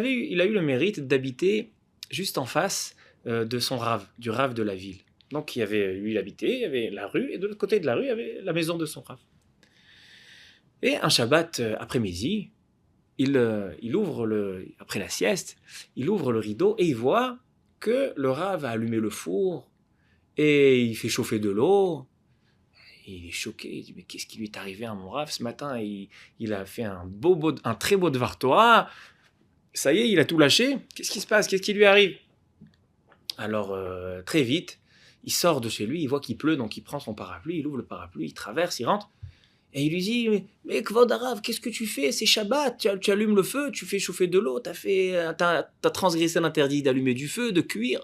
Il a eu le mérite d'habiter juste en face de son rave, du rave de la ville. Donc lui, il habitait, il y avait la rue, et de l'autre côté de la rue, il y avait la maison de son rave. Et un Shabbat après-midi, il ouvre après la sieste, il ouvre le rideau et il voit que le rave a allumé le four et il fait chauffer de l'eau. Il est choqué, il dit mais qu'est-ce qui lui est arrivé à mon rave ce matin? Il a fait un très beau Dvar Torah. Ça y est, il a tout lâché. Qu'est-ce qui se passe? Qu'est-ce qui lui arrive? Alors très vite, il sort de chez lui, il voit qu'il pleut, donc il prend son parapluie, il ouvre le parapluie, il traverse, il rentre. Et il lui dit, mais Kvod Arav, qu'est-ce que tu fais? C'est Shabbat, tu allumes le feu, tu fais chauffer de l'eau, t'as transgressé l'interdit d'allumer du feu, de cuire,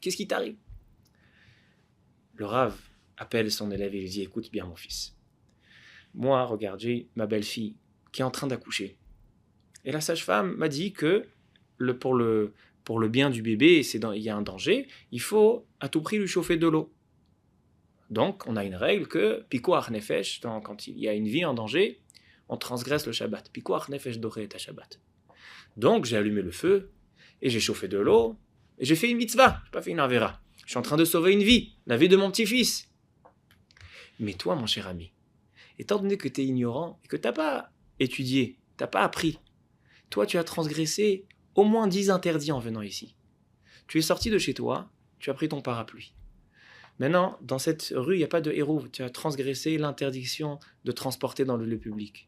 qu'est-ce qui t'arrive? Le Rav appelle son élève et lui dit, écoute bien mon fils, moi, regarde, j'ai ma belle-fille qui est en train d'accoucher. Et la sage-femme m'a dit que pour le bien du bébé, il y a un danger, il faut à tout prix lui chauffer de l'eau. Donc, on a une règle que Pikuach Nefesh, quand il y a une vie en danger, on transgresse le Shabbat. Pikuach Nefesh doré est à Shabbat. Donc, j'ai allumé le feu, et j'ai chauffé de l'eau, et j'ai fait une mitzvah, j'ai pas fait une avera. Je suis en train de sauver une vie, la vie de mon petit-fils. Mais toi, mon cher ami, étant donné que tu es ignorant, et que tu n'as pas étudié, tu n'as pas appris, toi, tu as transgressé au moins 10 interdits en venant ici. Tu es sorti de chez toi, tu as pris ton parapluie. Maintenant, dans cette rue, il n'y a pas de hérouve. Tu as transgressé l'interdiction de transporter dans le lieu public.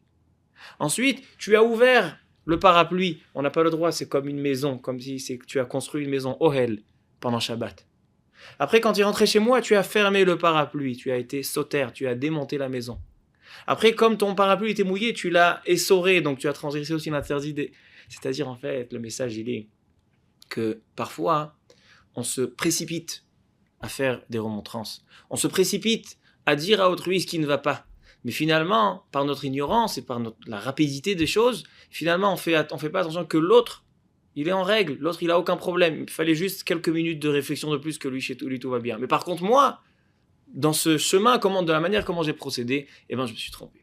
Ensuite, tu as ouvert le parapluie. On n'a pas le droit, c'est comme une maison, comme si tu as construit une maison Ohel pendant Shabbat. Après, quand tu es rentré chez moi, tu as fermé le parapluie. Tu as été sautaire, tu as démonté la maison. Après, comme ton parapluie était mouillé, tu l'as essoré, donc tu as transgressé aussi l'interdit des... C'est-à-dire, en fait, le message, il est que parfois, on se précipite à faire des remontrances. On se précipite à dire à autrui ce qui ne va pas. Mais finalement, par notre ignorance et par la rapidité des choses, finalement, on fait pas attention que l'autre, il est en règle. L'autre, il a aucun problème. Il fallait juste quelques minutes de réflexion de plus que lui, chez lui, tout va bien. Mais par contre, moi, dans ce chemin, de la manière comment j'ai procédé, je me suis trompé.